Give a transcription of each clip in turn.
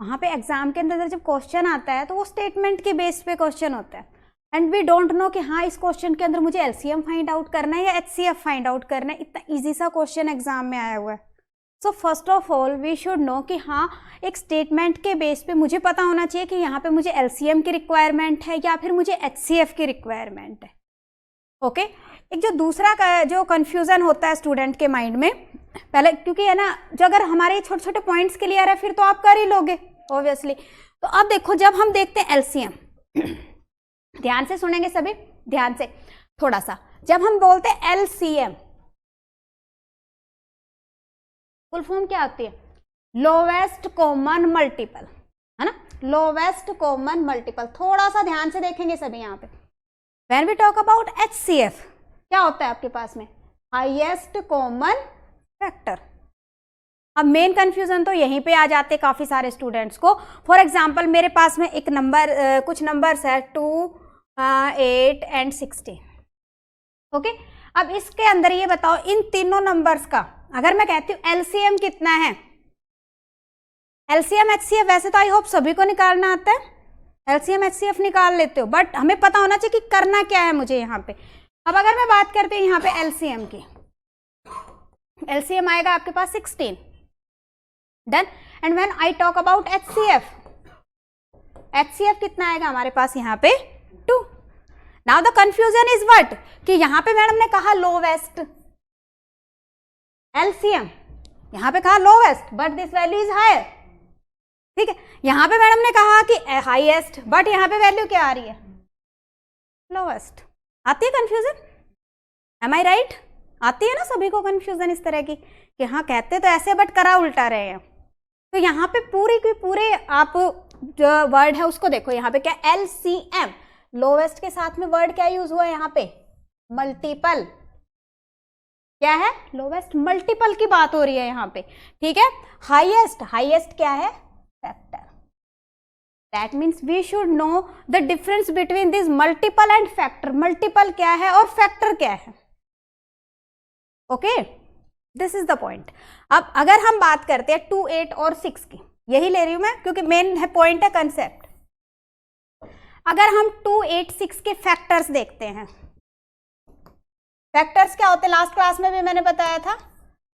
वहाँ पे एग्जाम के अंदर जब क्वेश्चन आता है तो वो स्टेटमेंट के बेस पे क्वेश्चन होता है, एंड वी डोंट नो कि हाँ इस क्वेश्चन के अंदर मुझे एलसीएम फाइंड आउट करना है या एचसीएफ फाइंड आउट करना है। इतना इजी सा क्वेश्चन एग्जाम में आया हुआ है। So first of all we should know कि हाँ एक स्टेटमेंट के बेस पे मुझे पता होना चाहिए कि यहाँ पे मुझे एलसीएम की रिक्वायरमेंट है या फिर मुझे एचसीएफ की रिक्वायरमेंट है। ओके एक जो दूसरा जो कन्फ्यूज़न होता है स्टूडेंट के माइंड में, पहले क्योंकि है ना जो अगर हमारे छोटे छोटे पॉइंट्स क्लियर है फिर तो आप कर ही लोगे ऑब्वियसली। तो अब देखो जब हम देखते हैं एलसीएम, ध्यान से सुनेंगे सभी, ध्यान से थोड़ा सा, जब हम बोलते हैं एलसीएम फुल फॉर्म क्या होती है? लोवेस्ट कॉमन मल्टीपल, है ना, लोवेस्ट कॉमन मल्टीपल। थोड़ा सा ध्यान से देखेंगे सभी यहाँ पे। When we talk about HCF क्या होता है आपके पास में? Highest common factor. अब मेन कंफ्यूजन तो यहीं पे आ जाते काफी सारे स्टूडेंट्स को। फॉर एग्जांपल मेरे पास में एक नंबर कुछ नंबर्स है 2, 8 एंड 16। ओके अब इसके अंदर ये बताओ इन तीनों नंबर्स का अगर मैं कहती हूँ एलसीएम कितना है? एलसीएम एचसीएफ वैसे तो आई होप सभी को निकालना आता है, एलसीएम एचसीएफ निकाल लेते हो, बट हमें पता होना चाहिए कि करना क्या है मुझे यहाँ पे। अब अगर मैं बात करती हूँ यहाँ पे एलसीएम की, एलसीएम आएगा आपके पास 16, done. And when I talk about HCF, HCF कितना आएगा हमारे पास यहाँ पे? 2। Now the confusion is what कि यहाँ पे मैडम ने कहा लोवेस्ट एलसीएम, यहाँ पे कहा lowest but this value is higher, ठीक है। यहाँ पे मैडम ने कहा कि हाईएस्ट बट यहाँ पे वैल्यू क्या आ रही है? लोवेस्ट। आती है कंफ्यूजन? एम आई राइट? आती है ना सभी को कंफ्यूजन इस तरह की कि हाँ कहते तो ऐसे बट करा उल्टा रहे हैं। तो यहाँ पे पूरी की पूरे आप जो वर्ड है उसको देखो, यहाँ पे क्या एलसीएम, लोवेस्ट के साथ में वर्ड क्या यूज हुआ है यहाँ पे? मल्टीपल। क्या है? लोवेस्ट मल्टीपल की बात हो रही है यहाँ पे, ठीक है। हाईएस्ट, हाईएस्ट क्या है? Factor. That means we should know the difference between this multiple and factor. Multiple क्या है और फैक्टर क्या है? Okay this is the point. अब अगर हम बात करते हैं 2, 8 और 6 की, यही ले रही हूं मैं क्योंकि मेन है पॉइंट है कंसेप्ट। अगर हम 2, 8, 6 के फैक्टर्स देखते हैं, फैक्टर्स क्या होते हैं? लास्ट क्लास में भी मैंने बताया था,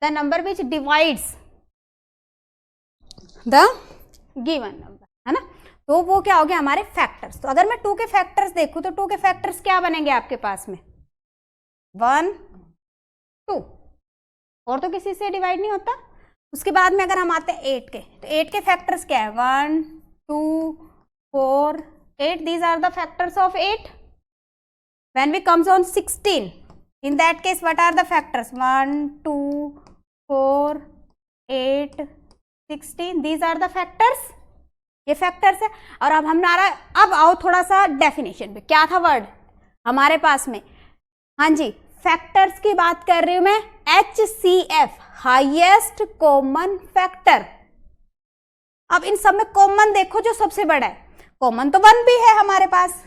the number which divides the given number, है ना। तो वो क्या हो गया हमारे फैक्टर्स। तो अगर मैं 2 के फैक्टर्स देखूं तो 2 के फैक्टर्स क्या बनेंगे आपके पास में? 1, 2, और तो किसी से डिवाइड नहीं होता। उसके बाद में अगर हम आते हैं 8 के, तो 8 के फैक्टर्स क्या है? 1, 2, 4, 8, these are the factors of 8. When we comes on 16, in that case what are the factors? 1, 2, 4, 8, 16, these are the factors. ये फैक्टर्स है। और अब हमारा, अब आओ थोड़ा सा डेफिनेशन पे, क्या था वर्ड हमारे पास में? हाँ जी फैक्टर्स की बात कर रही हूं मैं, HCF, हाईएस्ट कॉमन फैक्टर। अब इन सब में कॉमन देखो जो सबसे बड़ा है, कॉमन तो 1 भी है हमारे पास,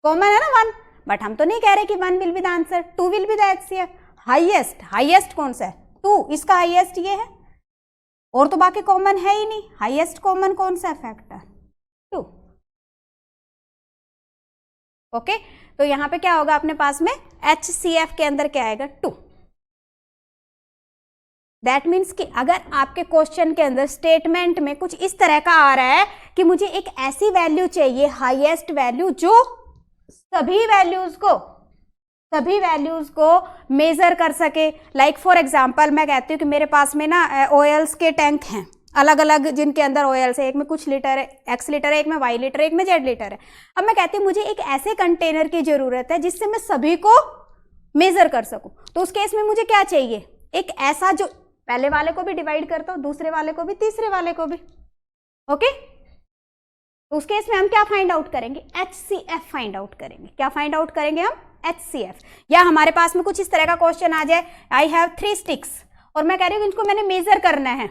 कॉमन है ना 1, बट हम तो नहीं कह रहे कि 1 will be the answer, 2 will be the HCF। Highest, highest कौन सा है? 2, इसका हाईएस्ट ये है, और तो बाकी कॉमन है ही नहीं। हाईएस्ट कॉमन कौन सा है? फैक्टर 2। ओके तो यहां पे क्या होगा अपने पास में? HCF के अंदर क्या आएगा? 2। दैट मीन्स कि अगर आपके क्वेश्चन के अंदर स्टेटमेंट में कुछ इस तरह का आ रहा है कि मुझे एक ऐसी वैल्यू चाहिए, हाईएस्ट वैल्यू, जो सभी वैल्यूज को मेजर कर सके। लाइक फॉर एग्जांपल मैं कहती हूँ कि मेरे पास में ना ऑयल्स के टैंक हैं अलग अलग, जिनके अंदर ऑयल्स है, एक में कुछ लीटर है, एक्स लीटर है, एक में वाई लीटर है, एक में जेड लीटर है। अब मैं कहती हूँ मुझे एक ऐसे कंटेनर की जरूरत है जिससे मैं सभी को मेजर कर सकूं। तो उस केस में मुझे क्या चाहिए? एक ऐसा जो पहले वाले को भी डिवाइड करता हो, दूसरे वाले को भी, तीसरे वाले को भी। ओके तो उस केस में हम क्या फाइंड आउट करेंगे? HCF फाइंड आउट करेंगे। क्या फाइंड आउट करेंगे हम? HCF। या हमारे पास में कुछ इस तरह का क्वेश्चन आ जाए, आई हैव 3 स्टिक्स, और मैं कह रही हूँ इनको मैंने मेजर करना है,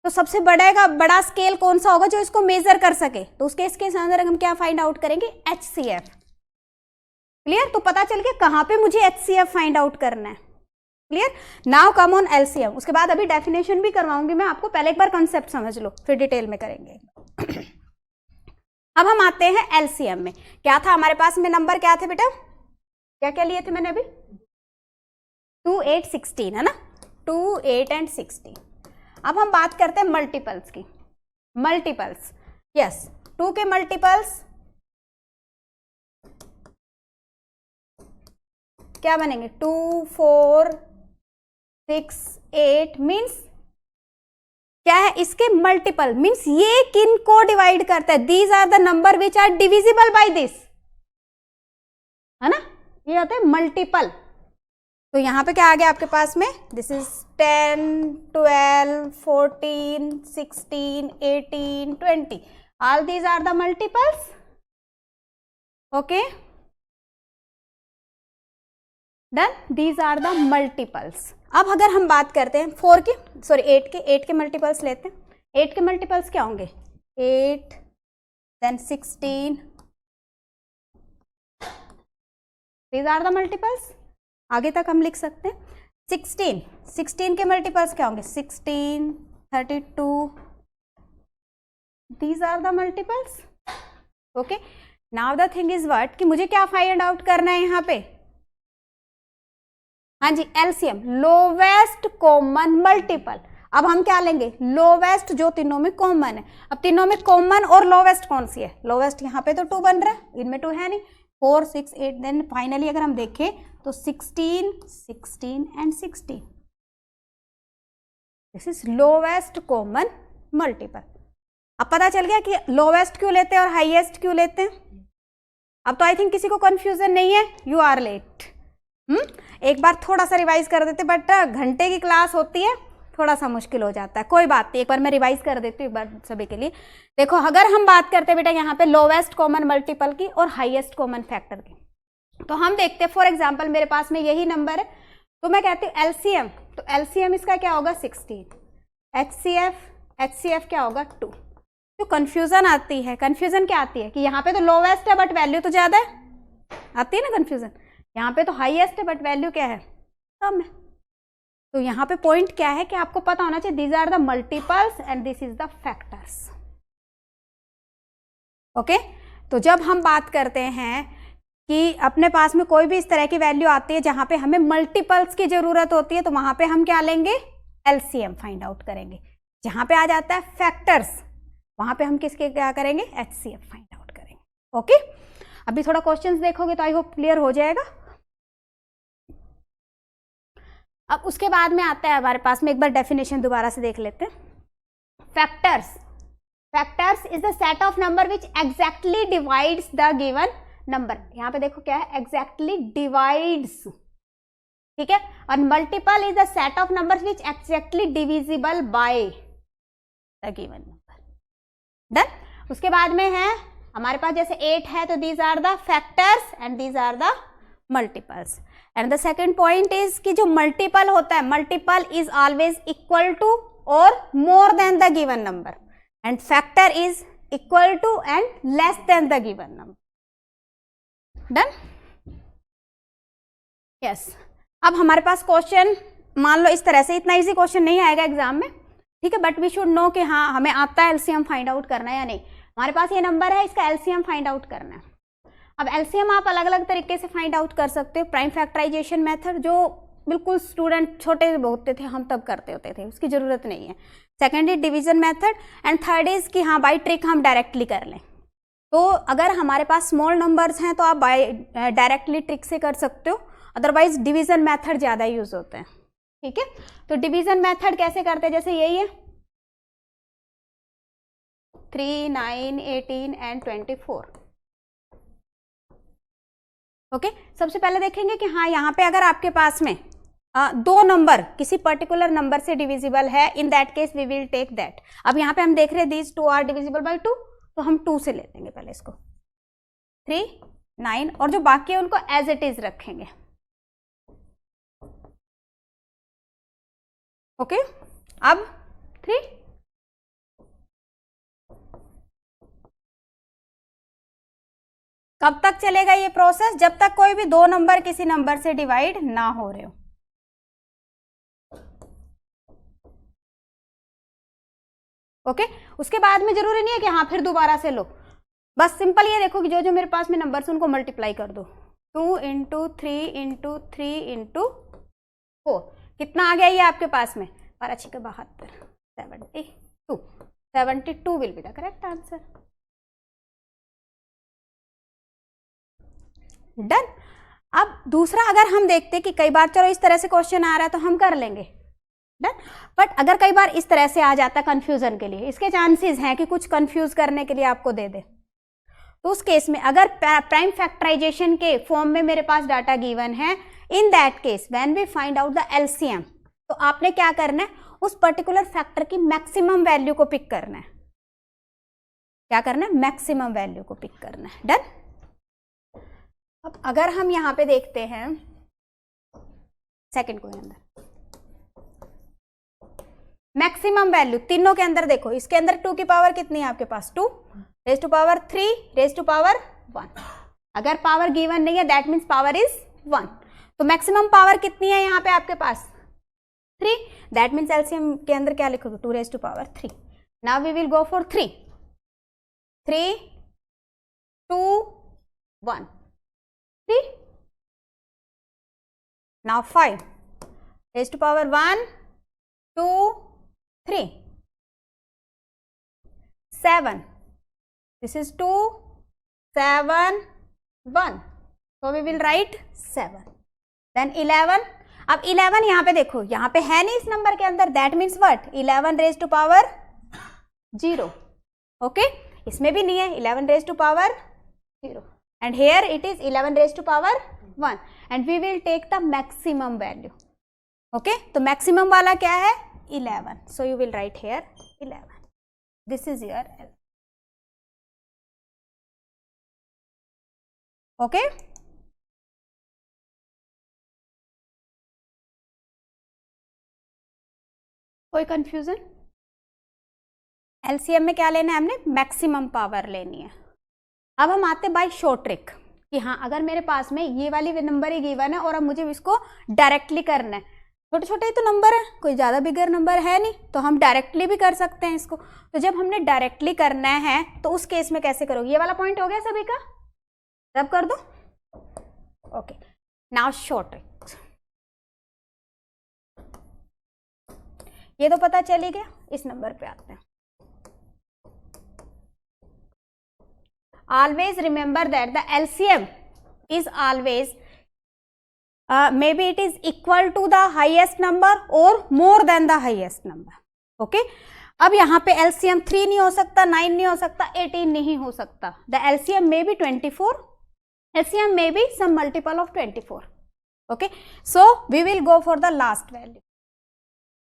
तो सबसे बड़ा स्केल कौन सा होगा जो इसको मेजर कर सके? तो उस केस के अंदर हम क्या फाइंड आउट करेंगे? HCF। क्लियर? तो पता चल गया कहाँ पे मुझे HCF फाइंड आउट करना है। Clear? Now come on LCM, उसके बाद अभी डेफिनेशन भी करवाऊंगी मैं आपको, पहले एक बार कंसेप्ट समझ लो फिर डिटेल में करेंगे। अब हम आते हैं एलसीएम में। क्या था हमारे पास में नंबर, क्या थे बेटा, क्या क्या लिए थे मैंने अभी? 2, 8, 16 है ना, 2, 8 एंड 16। अब हम बात करते हैं मल्टीपल्स की। मल्टीपल्स, यस, 2 के मल्टीपल्स क्या बनेंगे? 2, 4, 6, 8 मीन्स क्या है? इसके मल्टीपल मीन्स ये किन को डिवाइड करता है? These are the number which are divisible by this, है ना, ये होता है मल्टीपल। तो यहां पे क्या आ गया आपके पास में? This is 10, 12, 14, 16, 18, 20, all these are the multiples. Okay, done, these are the multiples. अब अगर हम बात करते हैं 4 के, सॉरी 8 के मल्टीपल्स लेते हैं। 8 के मल्टीपल्स क्या होंगे? 8, then 16, these are the multiples. आगे तक हम लिख सकते हैं। 16 के मल्टीपल्स क्या होंगे? 16, 32, these are the multiples. Okay, now the thing is what, कि मुझे क्या फाइंड आउट करना है यहाँ पे? हाँ जी, एलसीएम, लोवेस्ट कॉमन मल्टीपल। अब हम क्या लेंगे? लोवेस्ट, जो तीनों में कॉमन है। अब तीनों में कॉमन और लोवेस्ट कौन सी है? लोवेस्ट यहाँ पे तो 2 बन रहा है, इनमें 2 है नहीं। 4, 6, 8, देन फाइनली अगर हम देखें तो 16, 16 and 16, this is lowest common multiple. अब पता चल गया कि लोवेस्ट क्यों लेते हैं और हाईएस्ट क्यों लेते हैं। अब तो आई थिंक किसी को कंफ्यूजन नहीं है। You are late. एक बार थोड़ा सा रिवाइज कर देते, बट घंटे की क्लास होती है, थोड़ा सा मुश्किल हो जाता है, कोई बात नहीं, एक बार मैं रिवाइज कर देती हूँ एक बार सभी के लिए। देखो, अगर हम बात करते हैं बेटा यहाँ पे लोवेस्ट कॉमन मल्टीपल की और हाईएस्ट कॉमन फैक्टर की, तो हम देखते हैं फॉर एग्जांपल मेरे पास में यही नंबर है, तो मैं कहती हूँ एलसीएम, तो एलसीएम इसका क्या होगा? 16। एचसीएफ क्या होगा? 2। तो कंफ्यूजन आती है, कंफ्यूजन क्या आती है कि यहाँ पे तो लोवेस्ट है बट वैल्यू तो ज्यादा है, आती है ना कंफ्यूजन। यहाँ पे तो हाईएस्ट है बट वैल्यू क्या है? कम है। तो यहाँ पे पॉइंट क्या है कि आपको पता होना चाहिए these are the multiples and this is the factors. Okay, तो जब हम बात करते हैं कि अपने पास में कोई भी इस तरह की वैल्यू आती है जहां पे हमें मल्टीपल्स की जरूरत होती है, तो वहां पे हम क्या लेंगे? एलसीएम फाइंड आउट करेंगे। जहां पे आ जाता है फैक्टर्स, वहां पे हम किसके क्या करेंगे? एचसीएफ फाइंड आउट करेंगे। ओके, अभी थोड़ा क्वेश्चंस देखोगे तो आई होप क्लियर हो जाएगा। अब उसके बाद में आता है हमारे पास में, एक बार डेफिनेशन दोबारा से देख लेते हैं। Factors is the set of number which exactly divides the given number. यहां पे देखो क्या है? एग्जैक्टली डिवाइड्स, ठीक है। और multiple is the set of numbers which exactly divisible by the given number. Done. उसके बाद में है हमारे पास जैसे 8 है, तो these are the factors and these are the multiples. And the second point is कि जो मल्टीपल होता है, multiple is always equal to और more than the given number, and factor is equal to and less than the given number. Done, yes. अब हमारे पास question मान लो इस तरह से, इतना इजी क्वेश्चन नहीं आएगा एग्जाम में, ठीक है, बट वी शुड नो कि हाँ हमें आता है एलसीएम फाइंड आउट करना है या नहीं। हमारे पास ये नंबर है, इसका एलसीएम फाइंड आउट करना है। अब एलसीएम आप अलग अलग तरीके से फाइंड आउट कर सकते हो। प्राइम फैक्टराइजेशन मेथड, जो बिल्कुल स्टूडेंट छोटे होते थे हम तब करते होते थे, उसकी जरूरत नहीं है। Second is division method, and third is कि हाँ बाई ट्रिक हम डायरेक्टली कर लें। तो अगर हमारे पास स्मॉल नंबर्स हैं तो आप बाय डायरेक्टली ट्रिक से कर सकते हो, अदरवाइज डिवीजन मेथड ज़्यादा यूज होते हैं, ठीक है। तो डिवीजन मेथड कैसे करते हैं? जैसे यही है 3, 9, 18 एंड 24। ओके, सबसे पहले देखेंगे कि हाँ यहाँ पे अगर आपके पास में दो नंबर किसी पर्टिकुलर नंबर से डिविजिबल है, in that case we will take that. अब यहाँ पे हम देख रहे हैं दीज 2 आर डिविजिबल बाय 2, तो हम 2 से ले लेंगे पहले इसको, 3, 9, और जो बाकी है उनको एज इट इज रखेंगे। ओके, अब 3, कब तक चलेगा ये प्रोसेस? जब तक कोई भी दो नंबर किसी नंबर से डिवाइड ना हो रहे हो। ओके उसके बाद में जरूरी नहीं है कि हाँ फिर दोबारा से लो, बस सिंपल ये देखो कि जो जो मेरे पास में नंबर से उनको मल्टीप्लाई कर दो। 2 इंटू 3 इंटू 3 इंटू 4, कितना आ गया ये आपके पास में? 12×72, 72, 72 will be the correct answer. Done. अब दूसरा अगर हम देखते कि कई बार चलो इस तरह से क्वेश्चन आ रहा है तो हम कर लेंगे, डन। बट अगर कई बार इस तरह से आ जाता कंफ्यूजन के लिए, इसके चांसेस हैं कि कुछ कंफ्यूज करने के लिए आपको दे दे, तो उस केस में अगर प्राइम फैक्टराइजेशन के फॉर्म में मेरे पास डाटा गिवन है, in that case when we find out the LCM, तो आपने क्या करना है, उस पर्टिकुलर फैक्टर की मैक्सिमम वैल्यू को पिक करना है। क्या करना है? मैक्सिमम वैल्यू को पिक करना है। डन। अब अगर हम यहां पे देखते हैं सेकंड क्वेश्चन अंदर मैक्सिमम वैल्यू तीनों के अंदर देखो, इसके अंदर 2 की पावर कितनी है आपके पास? 2 raise to power 3 raise to power 1। अगर पावर गिवन नहीं है दैट मीन्स पावर इज 1, तो मैक्सिमम पावर कितनी है यहाँ पे आपके पास? 3, दैट मीन्स एलसीएम के अंदर क्या लिखोगे? 2 raise to power 3। Now we will go for 3, 3 2 1 3। Now 5 raise to power 1 2 3 7, this is 2 7 1, so we will write 7। then 11, अब 11 यहाँ पे देखो, यहाँ पे है नहीं इस नंबर के अंदर, that means what? 11 raise to power 0। Okay इसमें भी नहीं है, 11 raise to power 0, and here it is 11 raised to power 1, and we will take the maximum value। okay तो maximum वाला क्या है? 11, so you will write here 11, this is your L। okay कोई confusion? LCM में क्या लेना है हमने? मैक्सिमम पावर लेनी है। अब हम आते बाय शॉर्ट ट्रिक कि हाँ अगर मेरे पास में ये वाली नंबर ही गिवन है और अब मुझे इसको डायरेक्टली करना है, छोटे छोटे ही तो नंबर है, कोई ज़्यादा बिगर नंबर है नहीं, तो हम डायरेक्टली भी कर सकते हैं इसको। तो जब हमने डायरेक्टली करना है तो उस केस में कैसे करोगे? ये वाला पॉइंट हो गया सभी का, रब कर दो। ओके नाउ शॉर्ट ट्रिक, ये तो पता चल ही गया। इस नंबर पे आते हैं। Always remember that the LCM is always maybe it is equal to the highest number or more than the highest number। okay अब यहाँ पे LCM 3 नहीं हो सकता, 9 नहीं हो सकता, 18 नहीं हो सकता। the LCM may be 24, LCM may be some multiple of 24। okay so we will go for the last value।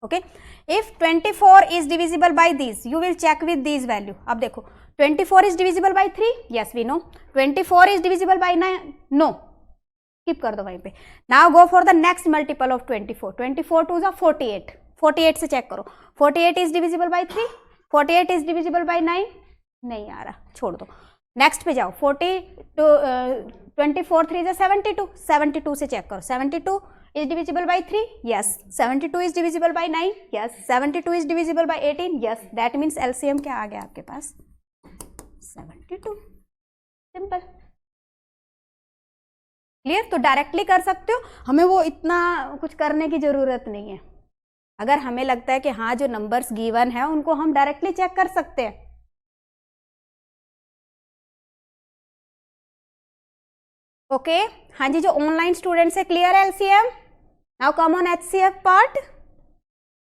okay if 24 is divisible by these, you will check with these value। अब देखो 24 is divisible by 3, yes we know। 24 is divisible by 9, no, keep कर दो वहीं पे। now go for the next multiple of 24, 24 2 is 48, 48 से check करो, 48 is divisible by 3, 48 is divisible by 9, नहीं आ रहा, छोड़ दो। नेक्स्ट पे जाओ, 24 3 is 72, 72 से चेक करो, 72 is divisible by 3, yes, 72 is divisible by 9, yes, 72 is divisible by 18, yes, that means LCM क्या आ गया आपके पास? 72। Simple, clear? तो डायरेक्टली कर सकते हो, हमें वो इतना कुछ करने की जरूरत नहीं है। अगर हमें लगता है कि हाँ जो नंबर्स गिवन है उनको हम डायरेक्टली चेक कर सकते हैं। ओके हाँ जी, जो ऑनलाइन स्टूडेंट्स है क्लियर है LCM? Now come on HCF part.